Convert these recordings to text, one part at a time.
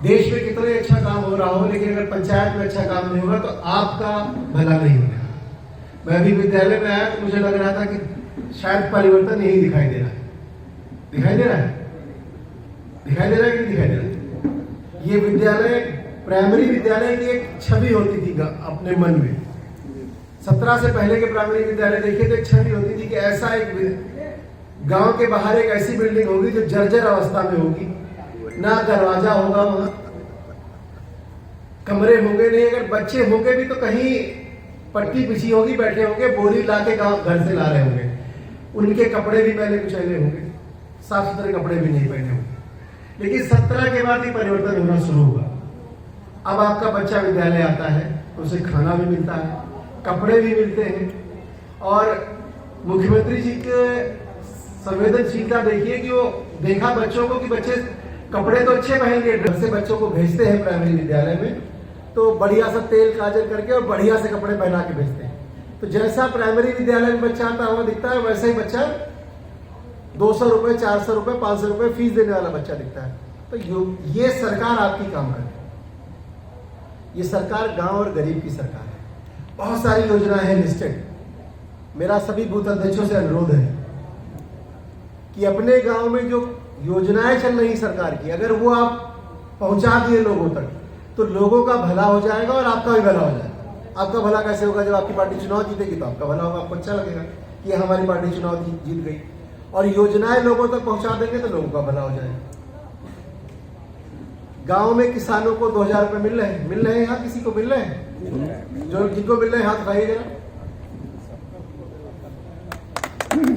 देश में कितने अच्छा काम हो रहा हो, लेकिन अगर पंचायत में अच्छा काम नहीं होगा तो आपका भला नहीं होगा। मैं अभी विद्यालय में आया तो मुझे लग रहा था कि शायद परिवर्तन यही दिखाई दे रहा है। दिखाई दे रहा है? दिखाई दे रहा है कि नहीं दिखाई दे रहा है? ये विद्यालय, प्राइमरी विद्यालय की एक छवि होती थी अपने मन में। 17 से पहले के प्राइमरी विद्यालय देखिए तो एक छवि होती थी कि ऐसा एक गांव के बाहर एक ऐसी बिल्डिंग होगी जो जर्जर अवस्था में होगी, ना दरवाजा होगा, वहां कमरे होंगे नहीं, अगर बच्चे होंगे भी तो कहीं पट्टी बिछी होगी, बैठे होंगे, बोरी ला के गाँव घर से ला रहे होंगे, उनके कपड़े भी मैले कुचैले होंगे, साफ सुथरे कपड़े भी नहीं पहने होंगे। लेकिन 17 के बाद ही परिवर्तन होना शुरू हुआ। अब आपका बच्चा विद्यालय आता है तो उसे खाना भी मिलता है, कपड़े भी मिलते हैं, और मुख्यमंत्री जी के संवेदनशीलता देखिए कि वो देखा बच्चों को कि बच्चे कपड़े तो अच्छे पहनेंगे, घर से बच्चों को भेजते हैं प्राइमरी विद्यालय में तो बढ़िया सा तेल काजल करके और बढ़िया से कपड़े पहना के भेजते हैं। तो जैसा प्राइमरी विद्यालय में बच्चा आता हुआ दिखता है वैसे ही बच्चा 200 रुपए, 400 रुपए, 500 रुपए फीस देने वाला बच्चा दिखता है। तो ये सरकार आपकी काम करती है। ये सरकार गांव और गरीब की सरकार है। बहुत सारी योजनाएं हैं लिस्टेड। मेरा सभी बूथ अध्यक्षों से अनुरोध है कि अपने गांव में जो योजनाएं चल रही सरकार की, अगर वो आप पहुंचा दिए लोगों तक तो लोगों का भला हो जाएगा और आपका भी भला हो जाएगा। आपका भला कैसे होगा? जब आपकी पार्टी चुनाव जीतेगी तो आपका भला होगा, आपको अच्छा लगेगा कि हमारी पार्टी चुनाव जीत गई। और योजनाएं लोगों तक पहुंचा देंगे तो लोगों का भला हो जाएगा। गांव में किसानों को 2000 रुपए मिल रहे हैं यहाँ? किसी को मिल रहे हैं? जो जिनको मिल रहे हैं हाथ उठाइए जरा।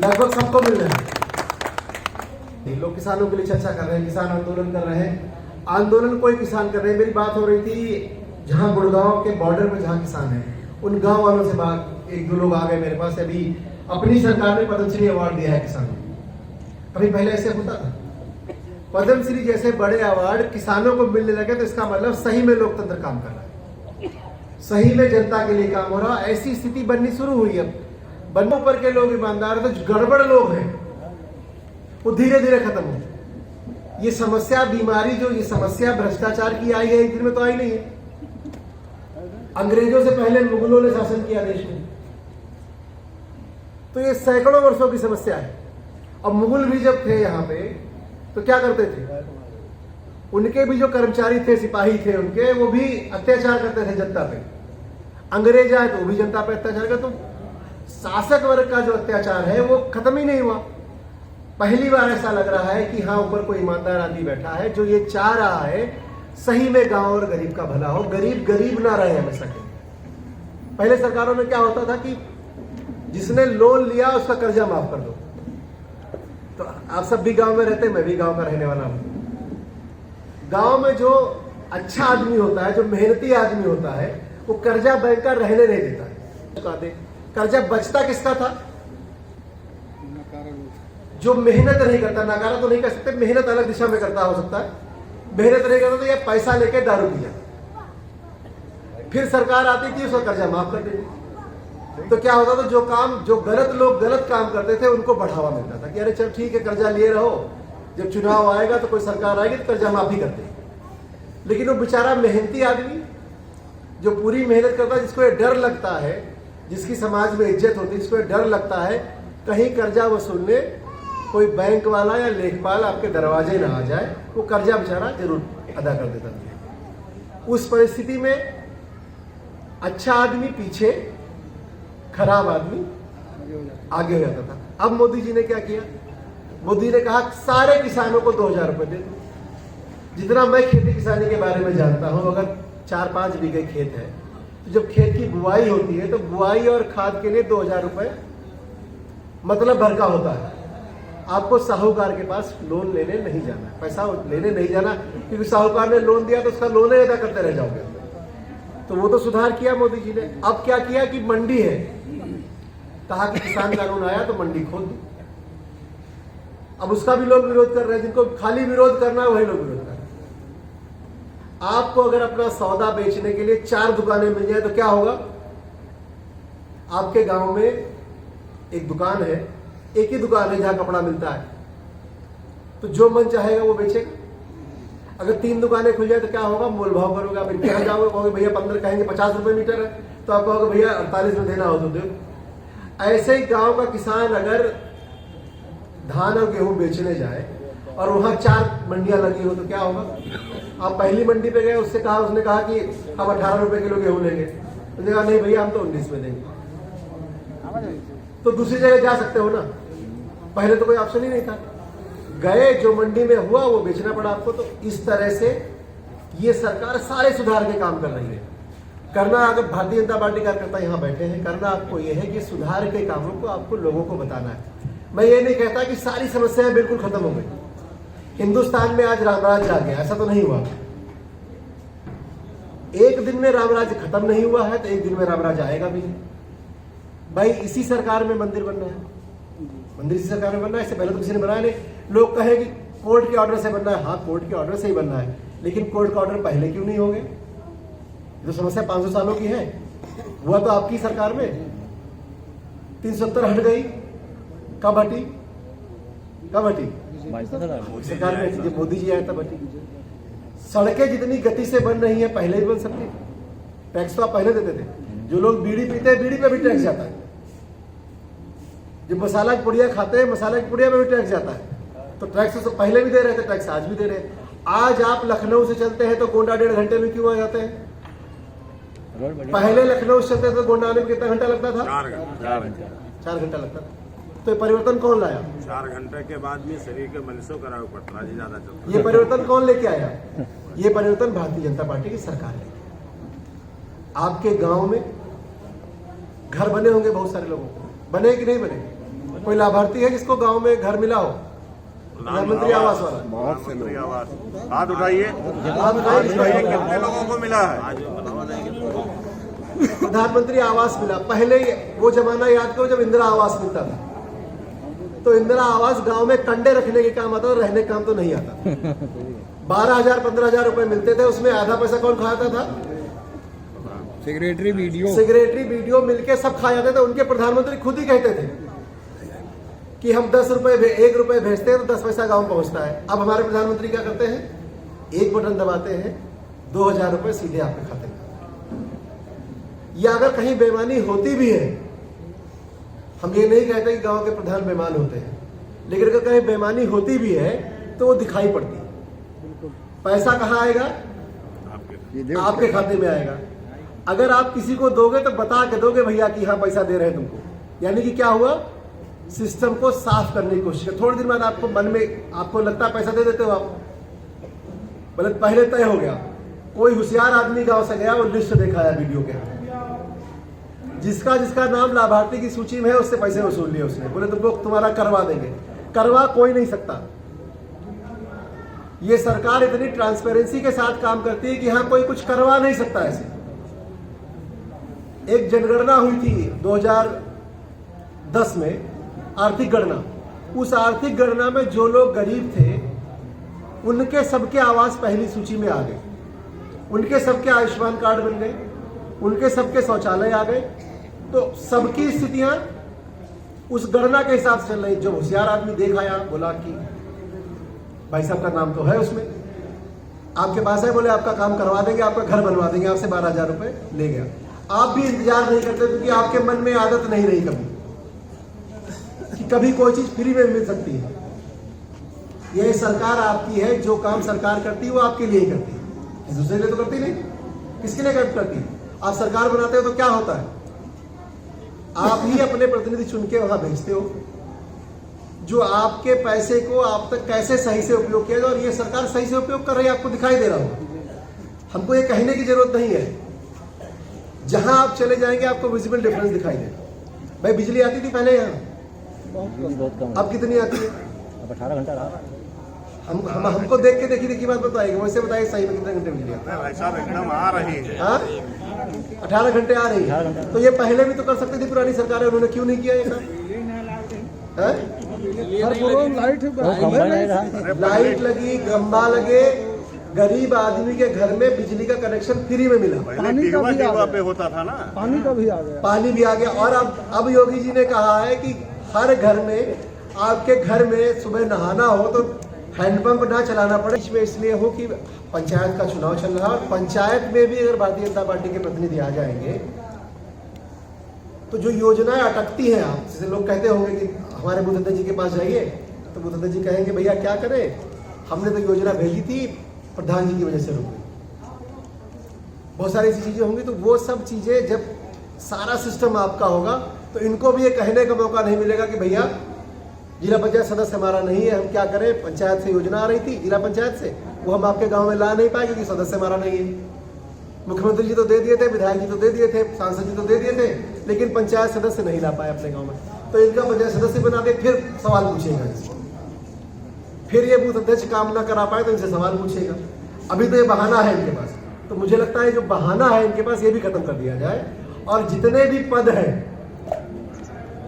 लगभग सबको मिल रहे हैं। लोग किसानों के लिए चर्चा कर रहे हैं, किसान आंदोलन कर रहे हैं। आंदोलन कोई किसान कर रहे हैं। मेरी बात हो रही थी जहां गुड़गांव के बॉर्डर पर जहां किसान है, उन गांव वालों से बात, एक दो लोग आ गए मेरे पास। अभी अपनी सरकार ने पद्मश्री अवार्ड दिया है किसानों को। कभी पहले ऐसे होता था? पद्मश्री जैसे बड़े अवार्ड किसानों को मिलने लगे तो इसका मतलब सही में लोकतंत्र काम कर रहा है, सही में जनता के लिए काम हो रहा है। ऐसी स्थिति बननी शुरू हुई। अब बनने ऊपर के लोग ईमानदार है तो जो गड़बड़ लोग हैं वो धीरे धीरे खत्म हो। ये समस्या, बीमारी, जो ये समस्या भ्रष्टाचार की आई है, एक दिन में तो आई नहीं है। अंग्रेजों से पहले मुगलों ने शासन किया देश में, तो ये सैकड़ों वर्षों की समस्या है। अब मुगल भी जब थे यहाँ पे तो क्या करते थे? उनके भी जो कर्मचारी थे, सिपाही थे उनके, वो भी अत्याचार करते थे जनता पे। अंग्रेज आए तो वो भी जनता पे अत्याचार करते। तो शासक वर्ग का जो अत्याचार है वो खत्म ही नहीं हुआ। पहली बार ऐसा लग रहा है कि हाँ, ऊपर कोई ईमानदार आदमी बैठा है जो ये चाह रहा है सही में गांव और गरीब का भला हो, गरीब गरीब ना रहे हमेशा के। पहले सरकारों में क्या होता था कि जिसने लोन लिया उसका कर्जा माफ कर दो। तो आप सब भी गांव में रहते हैं, मैं भी गांव का रहने वाला हूं। गांव में जो अच्छा आदमी होता है, जो मेहनती आदमी होता है, वो कर्जा बैंक का रहने नहीं देता है। कर्जा बचता किसका था? जो मेहनत नहीं करता। नकारा तो नहीं कर सकते, मेहनत अलग दिशा में करता हो सकता है। मेहनत नहीं करता तो ये पैसा लेके दारू पी जाता। फिर सरकार आती थी, उसका कर्जा माफ कर देती। तो क्या होता था? जो काम, जो गलत लोग गलत काम करते थे उनको बढ़ावा मिलता था कि अरे चल ठीक है, कर्जा लिए रहो, जब चुनाव आएगा तो कोई सरकार आएगी तो कर्जा माफी करते। लेकिन वो बेचारा मेहनती आदमी जो पूरी मेहनत करता है, जिसको ये डर लगता है, जिसकी समाज में इज्जत होती है, जिसको ये डर लगता है कहीं कर्जा वसूलने कोई बैंक वाला या लेखपाल आपके दरवाजे ना आ जाए, वो कर्जा बेचारा जरूर अदा कर देता था। उस परिस्थिति में अच्छा आदमी पीछे, खराब आदमी आगे हो जाता था। अब मोदी जी ने क्या किया? मोदी ने कहा सारे किसानों को 2000 रुपए दे दो। जितना मैं खेती किसानी के बारे में जानता हूं, अगर 4-5 बीघे खेत है तो जब खेत की बुआई होती है तो बुआई और खाद के लिए 2000 रुपए मतलब भर का होता है। आपको साहूकार के पास लोन लेने नहीं जाना, पैसा लेने नहीं जाना, क्योंकि साहूकार ने लोन दिया तो उसका लोन ही अदा करते रह जाओगे। तो वो तो सुधार किया मोदी जी ने। अब क्या किया कि मंडी है, कहा कि किसान कानून आया तो मंडी खोल दी। अब उसका भी लोग विरोध कर रहे हैं। जिनको खाली विरोध करना है वही लोग विरोध कर रहे हैं। आपको अगर अपना सौदा बेचने के लिए 4 दुकानें मिल जाए तो क्या होगा? आपके गांव में एक दुकान है, एक ही दुकान है जहां कपड़ा मिलता है, तो जो मन चाहेगा वो बेचेगा। अगर 3 दुकानें खुल जाए तो क्या होगा, मोल भाव करोगे आप, इनके यहाँ जाओगे, कहोगे भैया 15, कहेंगे 50 रुपए मीटर है, तो आप कहोगे भैया 48 में देना हो तो दो। ऐसे ही गांव का किसान अगर धान और गेहूं बेचने जाए और वहां 4 मंडियां लगी हो तो क्या होगा। आप पहली मंडी पे गए, उससे कहा, उसने कहा कि हम 18 रुपए किलो गेहूं लेंगे, उसने कहा नहीं भैया हम तो 19 में देंगे, तो दूसरी जगह जा सकते हो ना। पहले तो कोई ऑप्शन ही नहीं था, गए जो मंडी में हुआ वो बेचना पड़ा आपको। तो इस तरह से ये सरकार सारे सुधार के काम कर रही है। करना, अगर भारतीय जनता पार्टी कार्यकर्ता यहाँ बैठे हैं, करना आपको ये है कि सुधार के कामों को आपको लोगों को बताना है। मैं ये नहीं कहता कि सारी समस्याएं बिल्कुल खत्म हो गई, हिंदुस्तान में आज रामराज्य आ गया, ऐसा तो नहीं हुआ। एक दिन में रामराज्य खत्म नहीं हुआ है तो एक दिन में रामराज्य आएगा भी नहीं। भाई इसी सरकार में मंदिर बनना है, मंदिर इसी सरकार में बनना है, इससे पहले तो किसी ने बनाया नहीं। लोग कहेंगे कोर्ट के ऑर्डर से बनना है, हाँ कोर्ट के ऑर्डर से ही बनना है, लेकिन कोर्ट का ऑर्डर पहले क्यों नहीं हो गए? जो समस्या 500 सालों की है हुआ तो आपकी सरकार में। 370 हट गई, कब हटी? कब हटी? सरकार में जब मोदी जी आए तब हटी। सड़कें जितनी गति से बन रही है पहले ही बन सकती। टैक्स तो आप पहले देते थे, जो लोग बीड़ी पीते हैं बीड़ी पे भी टैक्स जाता है, जो मसाला की पुड़िया खाते हैं मसाला की पुड़िया पे भी टैक्स जाता है। तो टैक्स तो पहले भी दे रहे थे, टैक्स आज भी दे रहे हैं। आज आप लखनऊ से चलते हैं तो गोंडा 1.5 घंटे में क्यों आ जाते हैं? पहले लखनऊ से चलते थे तो गोंडा आने में कितना घंटा लगता था? 4 घंटा लगता था। तो परिवर्तन कौन लाया? 4 घंटे के बाद में शरीर के मलिशों करावे पड़ता है, ज्यादा चलता। ये परिवर्तन कौन लेके आया? ये परिवर्तन भारतीय जनता पार्टी की सरकार है। आपके गांव में घर बने होंगे, बहुत सारे लोगों को बने कि नहीं बने? कोई लाभार्थी है जिसको गांव में घर मिला हो? प्रधानमंत्री आवास वाला बहुत से लोग हाथ उठाइए, कितने लोगों को मिला है? प्रधानमंत्री आवास मिला। पहले वो जमाना याद करो जब इंदिरा आवास मिलता था, तो इंदिरा आवास गांव में कंडे रखने के काम आता था, रहने का काम तो नहीं आता। 12,000 15,000 रुपए मिलते थे, उसमें आधा पैसा कौन खाता था? सेक्रेटरी वीडियो मिलके सब खा जाते थे। उनके प्रधानमंत्री खुद ही कहते थे कि हम 10 रुपए 1 रुपए भेजते हैं तो 10 पैसा गांव पहुंचता है। अब हमारे प्रधानमंत्री क्या करते हैं? एक बटन दबाते हैं, 2,000 रुपए सीधे आपके खाते में। या अगर कहीं बेईमानी होती भी है, हम ये नहीं कहते कि गांव के प्रधान बेईमान होते हैं, लेकिन अगर कहीं बेईमानी होती भी है तो वो दिखाई पड़ती है। पैसा कहाँ आएगा? आपके खाते में आएगा। अगर आप किसी को दोगे तो बता के दोगे भैया कि हाँ पैसा दे रहे हैं तुमको, यानी कि क्या हुआ? सिस्टम को साफ करने की कोशिश कर। थोड़ी देर बाद आपको मन में आपको लगता है पैसा दे देते हो आप, मतलब पहले तय हो गया। कोई होशियार आदमी गांव से गया, वो लिस्ट दिखाया वीडियो के, जिसका जिसका नाम लाभार्थी की सूची में है उससे पैसे वसूल लिए उसने, बोले तुमको तुम्हारा करवा देंगे। करवा कोई नहीं सकता। ये सरकार इतनी ट्रांसपेरेंसी के साथ काम करती है कि हाँ कोई कुछ करवा नहीं सकता। ऐसे एक जनगणना हुई थी 2010 में, आर्थिक गणना। उस आर्थिक गणना में जो लोग गरीब थे उनके सबके आवास पहली सूची में आ गए, उनके सबके आयुष्मान कार्ड बन गए, उनके सबके शौचालय आ गए। तो सबकी स्थितियां उस गणना के हिसाब से चल रही। जो होशियार आदमी देख आया, बोला कि भाई साहब का नाम तो है उसमें, आपके पास है, बोले आपका काम करवा देंगे, आपका घर बनवा देंगे, आपसे 12,000 रुपए ले गया। आप भी इंतजार नहीं करते क्योंकि आपके मन में आदत नहीं रही कभी कि कभी कोई चीज फ्री में मिल सकती है। यह सरकार आपकी है, जो काम सरकार करती है वो आपके लिए ही करती है, दूसरे लिए तो करती नहीं। किसके लिए करती है? आप सरकार बनाते हो तो क्या होता है? आप ही अपने प्रतिनिधि चुन के वहां भेजते हो, जो आपके पैसे को आप तक कैसे सही से उपयोग किया जाए, और ये सरकार सही से उपयोग कर रही है, आपको दिखाई दे रहा होगा। हमको ये कहने की जरूरत नहीं है, जहां आप चले जाएंगे आपको विजिबल डिफरेंस दिखाई देगा। भाई बिजली आती थी पहले यहाँ, बहुत कम। अब कितनी आती है? अब 18 घंटा रहा। हमको देख के देखी बात बताएगी, वैसे बताइए सही में कितने घंटे बिजली आती है? भाई साहब एकदम आ रही है। हाँ 18 घंटे आ रही है। तो ये पहले भी तो कर सकती थी पुरानी सरकार है, उन्होंने क्यों नहीं किया ये काम? लाइट लगी, खंबा लगे, गरीब आदमी के घर में बिजली का कनेक्शन फ्री में मिला। पहले पे होता था ना, पानी का भी आ गया, पानी भी आ गया। और अब योगी जी ने कहा है कि हर घर में, आपके घर में सुबह नहाना हो तो हैंडपंप ना चलाना पड़े। इसमें इसलिए हो कि पंचायत का चुनाव चल रहा है और पंचायत में भी अगर भारतीय जनता पार्टी के प्रतिनिधि आ जाएंगे तो जो योजनाएं अटकती हैं, आप जैसे लोग कहते होंगे कि हमारे बुद्धदेव जी के पास जाइए तो बुद्धदेव जी कहेंगे भैया क्या करें, हमने तो योजना भेजी थी, प्रधान जी की वजह से रुक गई। बहुत सारी ऐसी चीजें होंगी। तो वो सब चीजें जब सारा सिस्टम आपका होगा तो इनको भी ये कहने का मौका नहीं मिलेगा कि भैया जिला पंचायत सदस्य हमारा नहीं है, हम क्या करें, पंचायत से योजना आ रही थी जिला पंचायत से, वो हम आपके गांव में ला नहीं पाए क्योंकि सदस्य हमारा नहीं है। मुख्यमंत्री जी तो दे दिए थे, विधायक जी तो दे दिए थे, सांसद जी तो दे दिए थे, लेकिन पंचायत सदस्य नहीं ला पाए अपने गांव में। तो इनका पंचायत सदस्य बना के फिर सवाल पूछेगा इनसे, फिर ये बूथ अध्यक्ष काम ना करा पाए तो इनसे सवाल पूछेगा। अभी तो ये बहाना है इनके पास। तो मुझे लगता है जो बहाना है इनके पास ये भी खत्म कर दिया जाए और जितने भी पद हैं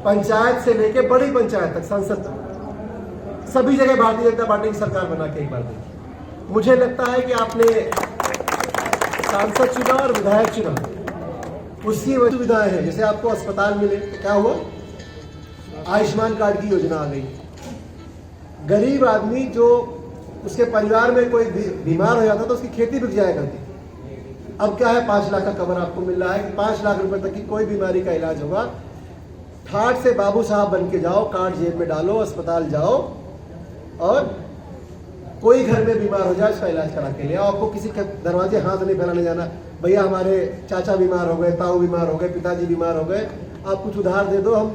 पंचायत से लेके बड़ी पंचायत तक, संसद तक, सभी जगह भारतीय जनता पार्टी की सरकार बना के एक बार देखिए। मुझे लगता है कि आपने सांसद चुना और विधायक चुना, उसकी सुविधाएं हैं। जैसे आपको अस्पताल मिले तो क्या हुआ, आयुष्मान कार्ड की योजना आ गई। गरीब आदमी जो उसके परिवार में कोई बीमार हो जाता तो उसकी खेती बिक जाया करती। अब क्या है, 5 लाख का कवर आपको मिल रहा है कि 5 लाख रुपए तक की कोई बीमारी का इलाज होगा। ठाट से बाबू साहब बन के जाओ, कार्ड जेब में डालो, अस्पताल जाओ और कोई घर में बीमार हो जाए उसका इलाज करा के ले आओ। आपको किसी के दरवाजे हाथ नहीं फैलाने जाना, भैया हमारे चाचा बीमार हो गए, ताऊ बीमार हो गए, पिताजी बीमार हो गए, आप कुछ उधार दे दो, हम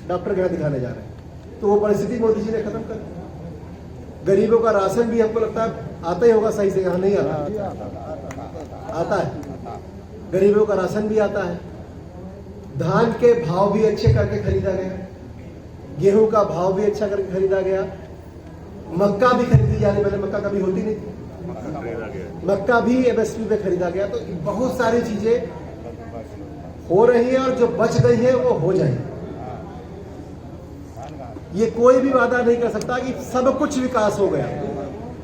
डॉक्टर के यहाँ दिखाने जा रहे हैं। तो वो परिस्थिति मोदी जी ने खत्म कर दी। गरीबों का राशन भी हमको लगता है आता ही होगा सही से, यहाँ नहीं आता है। गरीबों का राशन भी आता है। धान के भाव भी अच्छे करके खरीदा गया, गेहूं का भाव भी अच्छा करके खरीदा गया, मक्का भी खरीदी जा रही, पहले मक्का कभी होती नहीं थी, मक्का भी एमएसपी पे खरीदा गया। तो बहुत सारी चीजें हो रही है और जो बच गई है वो हो जाएगी। ये कोई भी वादा नहीं कर सकता कि सब कुछ विकास हो गया।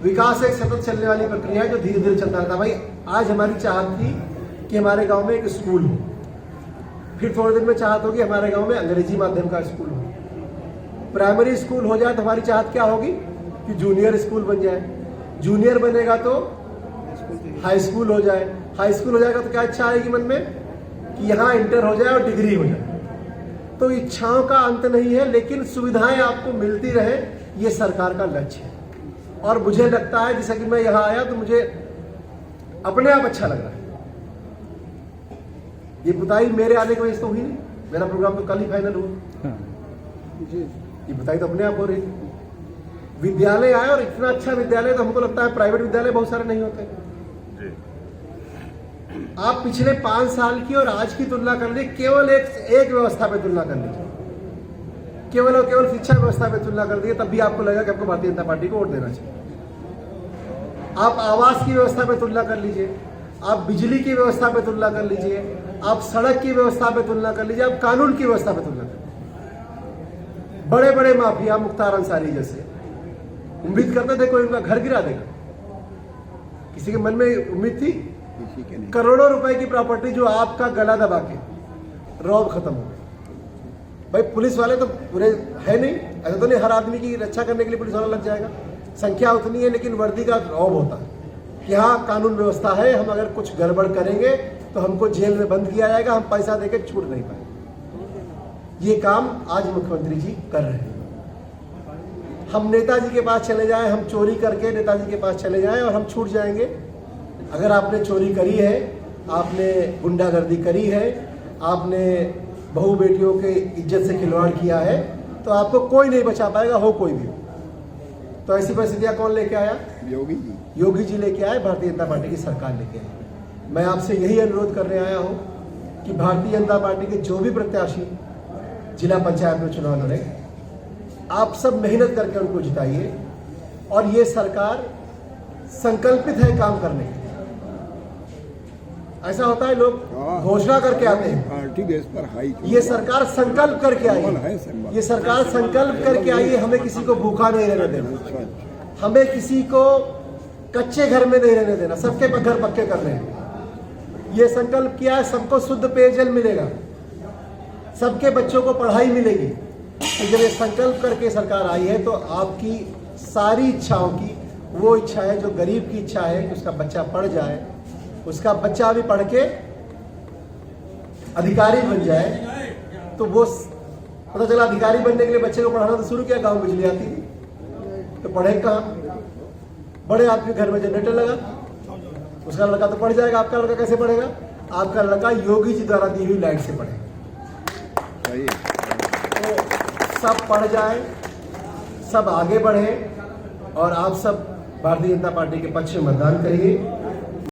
विकास एक सतत चलने वाली प्रक्रिया है जो धीरे धीरे चलता रहता है। भाई आज हमारी चाहत थी कि हमारे गांव में एक स्कूल हो, फिर थोड़े दिन में चाहत होगी हमारे गांव में अंग्रेजी माध्यम का स्कूल हो, प्राइमरी स्कूल हो जाए तो हमारी चाहत क्या होगी कि जूनियर स्कूल बन जाए, जूनियर बनेगा तो हाई स्कूल हो जाए, हाई स्कूल हो जाएगा तो क्या इच्छा आएगी मन में कि यहाँ इंटर हो जाए और डिग्री हो जाए। तो इच्छाओं का अंत नहीं है, लेकिन सुविधाएं आपको मिलती रहे, ये सरकार का लक्ष्य है। और मुझे लगता है जैसा कि मैं यहाँ आया तो मुझे अपने आप अच्छा लग रहा है। ये बुताई मेरे आने की वजह से तो हुई नहीं, मेरा प्रोग्राम तो कल ही फाइनल हुआ। ये बुताई तो अपने आप हो रही थी। विद्यालय आए और इतना अच्छा विद्यालय तो हमको लगता है प्राइवेट विद्यालय बहुत सारे नहीं होते। आप पिछले 5 साल की और आज की तुलना कर लीजिए, केवल एक व्यवस्था पे तुलना कर लीजिए, केवल और केवल शिक्षा व्यवस्था पे तुलना कर दीजिए, तब भी आपको लगेगा कि आपको भारतीय जनता पार्टी को वोट देना चाहिए। आप आवास की व्यवस्था पे तुलना कर लीजिए, आप बिजली की व्यवस्था पे तुलना कर लीजिए, आप सड़क की व्यवस्था पे तुलना कर लीजिए, आप कानून की व्यवस्था पे तुलना कर लीजिए। बड़े बड़े माफिया मुख्तार अंसारी जैसे उम्मीद करते थे कोई उनका घर गिरा देगा, किसी के मन में उम्मीद थी? करोड़ों रुपए की प्रॉपर्टी जो आपका गला दबा के रौब खत्म हो गई। भाई पुलिस वाले तो पूरे है नहीं, ऐसा तो नहीं हर आदमी की रक्षा करने के लिए पुलिस वाला लग जाएगा, संख्या उतनी है, लेकिन वर्दी का रौब होता है कि हाँ कानून व्यवस्था है, हम अगर कुछ गड़बड़ करेंगे तो हमको जेल में बंद किया जाएगा, हम पैसा देकर छूट नहीं पाएंगे। ये काम आज मुख्यमंत्री जी कर रहे हैं। हम नेताजी के पास चले जाएं, हम चोरी करके नेताजी के पास चले जाएं और हम छूट जाएंगे? अगर आपने चोरी करी है, आपने गुंडागर्दी करी है, आपने बहू बेटियों के इज्जत से खिलवाड़ किया है, तो आपको कोई नहीं बचा पाएगा, हो कोई भी। तो ऐसी परिस्थितियां कौन लेके आया? योगी जी लेके आए, भारतीय जनता पार्टी की सरकार लेके आई। मैं आपसे यही अनुरोध करने आया हूं कि भारतीय जनता पार्टी के जो भी प्रत्याशी जिला पंचायत में चुनाव लड़े, आप सब मेहनत करके उनको जिताइए। और ये सरकार संकल्पित है काम करने के लिए। ऐसा होता है लोग घोषणा करके आते हैं, पार्टी बेस पर हाई, ये सरकार संकल्प करके आई है। ये सरकार संकल्प करके आई है, हमें किसी को भूखा नहीं रहने देना, हमें किसी को कच्चे घर में नहीं रहने देना, सबके घर पक्के करने हैं। ये संकल्प किया है, सबको शुद्ध पेयजल मिलेगा, सबके बच्चों को पढ़ाई मिलेगी। तो जब ये संकल्प करके सरकार आई है तो आपकी सारी इच्छाओं की वो इच्छा है जो गरीब की इच्छा है कि उसका बच्चा पढ़ जाए, उसका बच्चा भी पढ़ के अधिकारी बन जाए। तो वो पता चला अधिकारी बनने के लिए बच्चे को पढ़ाना तो शुरू किया, गांव बिजली आती थी तो पढ़े कहाँ? बड़े आदमी घर में जनरेटर लगा, उसका लड़का तो पढ़ जाएगा, आपका लड़का कैसे पढ़ेगा? आपका लड़का योगी जी द्वारा दी हुई लाइट से पढ़ेगा। तो सब पढ़ जाए, सब आगे बढ़े और आप सब भारतीय जनता पार्टी के पक्ष में मतदान करिए।